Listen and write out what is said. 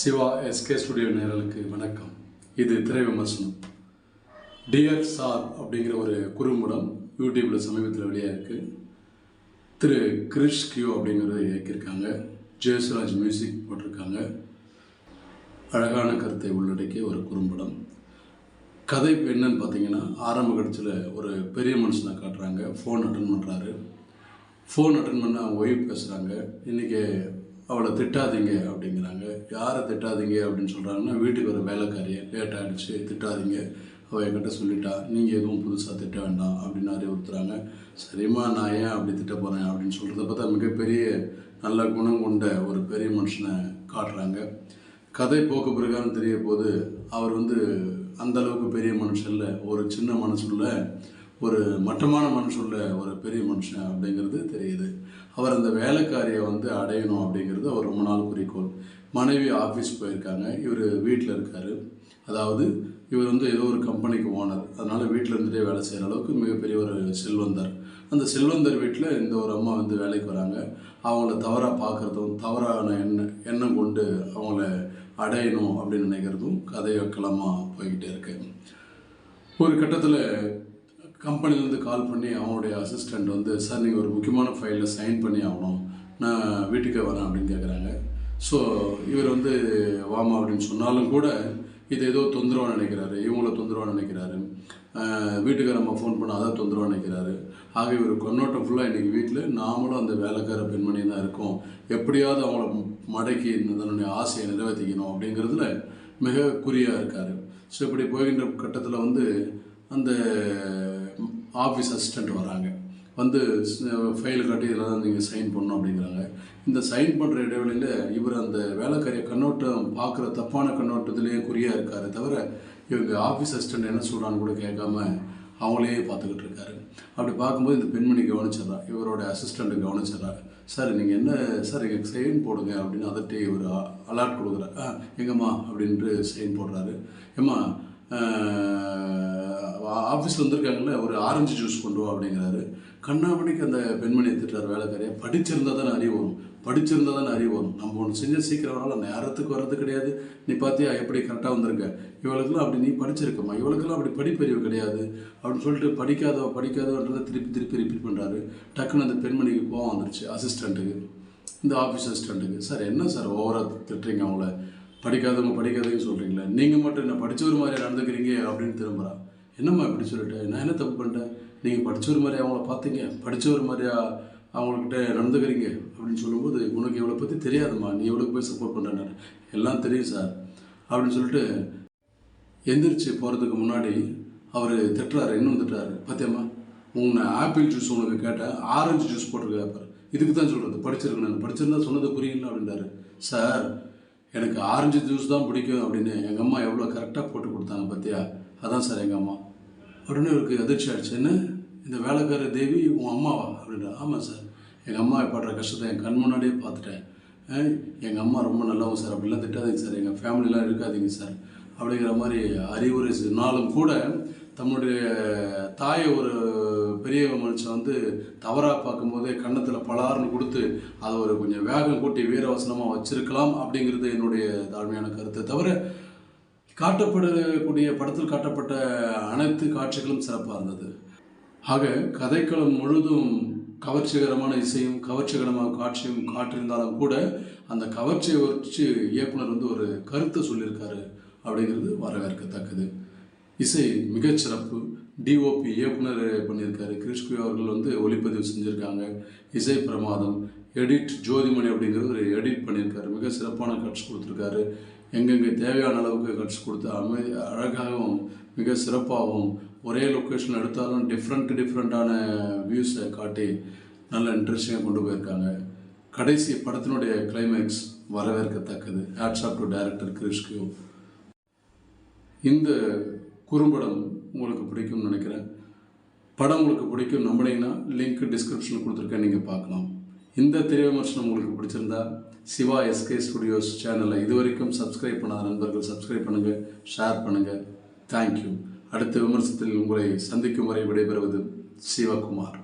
Siva SK studio நேயர்களுக்கு வணக்கம். இது திரை விமர்சனம். டியர் சார் அப்படிங்கிற ஒரு குறும்படம் யூடியூப்பில் சமீபத்தில் வெளியாக இருக்குது. திரு கிரிஷ் கியூ அப்படிங்கிறத இயக்கியிருக்காங்க. ஜெயசுராஜ் மியூசிக் போட்டிருக்காங்க. அழகான கருத்தை உள்ளடக்கிய ஒரு குறும்படம். கதை என்னன்னு பார்த்தீங்கன்னா, ஆரம்ப கட்டத்தில் ஒரு பெரிய மனுஷனை காட்டுறாங்க. ஃபோன் அட்டன் பண்ணுறாரு. ஃபோன் அட்டன் பண்ண அவங்க ஒய்ஃப் பேசுகிறாங்க. இன்றைக்கி அவளை திட்டாதீங்க அப்படிங்கிறாங்க. யாரை திட்டாதீங்க அப்படின்னு சொல்கிறாங்கன்னா, வீட்டுக்கு ஒரு வேலைக்காரியை லேட் ஆகிடுச்சு, திட்டாதீங்க, அவள் என்கிட்ட சொல்லிட்டா, நீங்கள் எதுவும் புதுசாக திட்ட வேண்டாம் அப்படின்னு அறிவுறுத்துறாங்க. சரிம்மா, நான் ஏன் அப்படி திட்ட போகிறேன் அப்படின்னு சொல்கிறத பார்த்தா மிகப்பெரிய நல்ல குணம் கொண்ட ஒரு பெரிய மனுஷனை காட்டுறாங்க. கதை போக்கு பிரகாரம் தெரிய போது அவர் அந்தளவுக்கு பெரிய மனுஷன் இல்லை, ஒரு சின்ன மனசுள்ள ஒரு மட்டமான மனுஷுள்ள ஒரு பெரிய மனுஷன் அப்படிங்கிறது தெரியுது. அவர் அந்த வேலைக்காரியை அடையணும் அப்படிங்கிறது அவர் ரொம்ப நாள் குறிக்கோள். மனைவி ஆஃபீஸ் போயிருக்காங்க, இவர் வீட்டில் இருக்கார். அதாவது இவர் ஏதோ ஒரு கம்பெனிக்கு ஓனர், அதனால் வீட்டில் இருந்துகிட்டே வேலை செய்கிற அளவுக்கு மிகப்பெரிய ஒரு செல்வந்தர். அந்த செல்வந்தர் வீட்டில் இந்த ஒரு அம்மா வேலைக்கு வராங்க. அவங்கள தவறாக பார்க்குறதும், தவறான எண்ணம் கொண்டு அவங்கள அடையணும் அப்படின்னு நினைக்கிறதும் கதையக்கலமாக போய்கிட்டே இருக்கு. ஒரு கட்டத்தில் கம்பெனிலேருந்து கால் பண்ணி அவங்களுடைய அசிஸ்டண்ட் சார், நீங்கள் ஒரு முக்கியமான ஃபைலில் சைன் பண்ணி ஆகணும், நான் வீட்டுக்கே வரேன் அப்படின்னு கேட்குறாங்க. ஸோ இவர் வாமா அப்படின்னு சொன்னாலும் கூட இது ஏதோ தொந்தரவாக நினைக்கிறாரு, இவங்கள தொந்தரவாக நினைக்கிறாரு, வீட்டுக்கு நம்ம ஃபோன் பண்ண அதை தொந்தரவாக நினைக்கிறாரு. ஆக இவர் கண்ணோட்டம் ஃபுல்லாக இன்றைக்கி வீட்டில் நாமளும் அந்த வேலைக்கார பெண்மணி தான் இருக்கோம், எப்படியாவது அவங்கள மடக்கி தன்னுடைய ஆசையை நிறைவேற்றிக்கணும் அப்படிங்கிறதுல மிக குறியாக இருக்கார். ஸோ இப்படி போகின்ற கட்டத்தில் அந்த ஆஃபீஸ் அசிஸ்டண்ட் வராங்க. ஃபைல் காட்டி இதில் தான் நீங்கள் சைன் பண்ணணும் அப்படிங்கிறாங்க. இந்த சைன் பண்ணுற இடைவெளியில் இவர் அந்த வேலைக்காரியை கண்ணோட்டம் பார்க்குற தப்பான கண்ணோட்டத்திலேயே குறியாக இருக்காரு தவிர, இவங்க ஆஃபீஸ் அசிஸ்டண்ட் என்ன சொல்கிறான்னு கூட கேட்காம அவங்களே பார்த்துக்கிட்டு இருக்காரு. அப்படி பார்க்கும்போது இந்த பெண்மணி கவனிச்சிட்றா, இவரோட அசிஸ்டண்ட்டு கவனிச்சிட்றா. சார் நீங்கள் என்ன சார், எங்கள் சைன் போடுங்க அப்படின்னு அதட்டி இவர் அலர்ட் கொடுக்குறாரு. எங்கம்மா அப்படின்ட்டு சைன் போடுறாரு. ஏம்மா, ஆஃபீஸில் வந்திருக்காங்கல்ல, ஒரு ஆரஞ்சு ஜூஸ் கொண்டு வா அப்படிங்கிறாரு. கண்ணாமணிக்கு அந்த பெண்மணி எடுத்துட்டார் வேலைக்காரியை. படிச்சிருந்தால் தானே அறிவு வரும், படிச்சிருந்தால் தானே அறிவு வரும். நம்ம ஒன்று செஞ்ச சீக்கிரம் வரலாம், நேரத்துக்கு வர்றது கிடையாது. நீ பார்த்தியா எப்படி கரெக்டாக வந்திருக்க, இவளுக்கெல்லாம் அப்படி நீ படிச்சிருக்கம்மா, இவளுக்கெல்லாம் அப்படி படிப்பறிவு கிடையாது அப்படின்னு சொல்லிட்டு படிக்காதவன்றதை திருப்பி ரிப்பீட் பண்ணுறாரு. டக்குன்னு அந்த பெண்மணிக்கு கோவம் வந்துருச்சு, அசிஸ்டண்ட்டுக்கு, இந்த ஆஃபீஸ் அசிஸ்டண்ட்டுக்கு. சார் என்ன சார் ஓவராக திட்டுறீங்க, அவங்கள படிக்காதவங்க சொல்கிறீங்களே, நீங்கள் மட்டும் என்ன படித்தவர் மாதிரியா நடந்துக்கிறீங்க அப்படின்னு திரும்புகிறா. என்னம்மா இப்படி சொல்லிட்டேன், நான் என்ன தப்பு பண்ணிட்டேன், நீங்கள் படித்தவர் மாதிரியா அவங்கள பார்த்தீங்க, படித்தவர் மாதிரியா அவங்கக்கிட்ட நடந்துக்கிறீங்க அப்படின்னு சொல்லும்போது, உனக்கு இவளை பற்றி தெரியாதும்மா, நீ எவ்வளோ போய் சப்போர்ட் பண்ணுறேன், எல்லாம் தெரியும் சார் அப்படின்னு சொல்லிட்டு எந்திரிச்சு போகிறதுக்கு முன்னாடி அவர் திட்டுறாரு, இன்னும் திட்டுறாரு. பார்த்தியம்மா, உன்னை ஆப்பிள் ஜூஸ் உனக்கு கேட்டேன், ஆரஞ்சு ஜூஸ் போட்டிருக்கா பாரு, இதுக்கு தான் சொல்கிறது படிச்சிருக்கேன், படிச்சிருந்தா சொன்னது புரியல அப்படின்றாரு. சார், எனக்கு ஆரஞ்சு ஜூஸ் தான் பிடிக்கும் அப்படின்னு எங்கள் அம்மா எவ்வளோ கரெக்டாக போட்டு கொடுத்தாங்க பார்த்தியா, அதான் சார் எங்கள் அம்மா அப்படின்னு இவருக்கு அதிர்ச்சி ஆகிடுச்சு. என்ன, இந்த வேலைக்கார தேவி உன் அம்மாவா அப்படின்றா. ஆமாம் சார், எங்கள் அம்மா படுற கஷ்டத்தை என் கண் முன்னாடியே பார்த்துட்டேன். எங்கள் அம்மா ரொம்ப நல்லவங்க சார், அப்படிலாம் திட்டாதீங்க சார், எங்கள் ஃபேமிலிலாம் இருக்காதீங்க சார் அப்படிங்கிற மாதிரி அறிவுரை சொன்னாலும் கூட தம்முடைய தாயை ஒரு பெரிய மனுஷன் தவறாக பார்க்கும்போதே கன்னத்தில் பலார்னு கொடுத்து அதை ஒரு கொஞ்சம் வேகம் கூட்டி வீரவசனமாக வச்சிருக்கலாம் அப்படிங்கிறது என்னுடைய தாழ்மையான கருத்தை தவிர, காட்டப்படக்கூடிய படத்தில் காட்டப்பட்ட அனைத்து காட்சிகளும் சிறப்பாக இருந்தது. ஆக கதைக்களம் முழுதும் கவர்ச்சிகரமான இசையும் கவர்ச்சிகரமான காட்சியும் காட்டியிருந்தாலும் கூட அந்த கவர்ச்சியை வச்சு இயக்குனர் ஒரு கருத்தை சொல்லியிருக்காரு அப்படிங்கிறது வரவேற்கத்தக்கது. இசை மிகச்சிறப்பு. டிஓபி இயக்குனர் பண்ணியிருக்காரு. கிரிஷ் கியூ அவர்கள் ஒளிப்பதிவு செஞ்சுருக்காங்க. இசை பிரமாதம். எடிட் ஜோதிமணி அப்படிங்கிறது ஒரு எடிட் பண்ணியிருக்காரு. மிக சிறப்பான கட்ஸ் கொடுத்துருக்காரு. எங்கெங்கே தேவையான அளவுக்கு கட்ஸ் கொடுத்து அழகாகவும் மிக சிறப்பாகவும் ஒரே லொக்கேஷன் எடுத்தாலும் டிஃப்ரெண்ட்டான வியூஸை காட்டி நல்ல இன்ட்ரெஸ்டிங்காக கொண்டு போயிருக்காங்க. கடைசி படத்தினுடைய கிளைமேக்ஸ் வரவேற்கத்தக்கது. Hats off to director Krish Q. இந்த குறும்படம் உங்களுக்கு பிடிக்கும்னு நினைக்கிறேன். படம் உங்களுக்கு பிடிக்கும் நம்பினீங்கன்னா லிங்க் டிஸ்கிரிப்ஷனில் கொடுத்துருக்கேன், நீங்கள் பார்க்கலாம். இந்த திரை விமர்சனம் உங்களுக்கு பிடிச்சிருந்தா சிவா எஸ்கே ஸ்டுடியோஸ் சேனலை இதுவரைக்கும் சப்ஸ்கிரைப் பண்ணாத நண்பர்கள் சப்ஸ்கிரைப் பண்ணுங்கள், ஷேர் பண்ணுங்கள். தேங்க்யூ. அடுத்த விமர்சனத்தில் உங்களை சந்திக்கும் வரை விடைபெறுவது சிவகுமார்.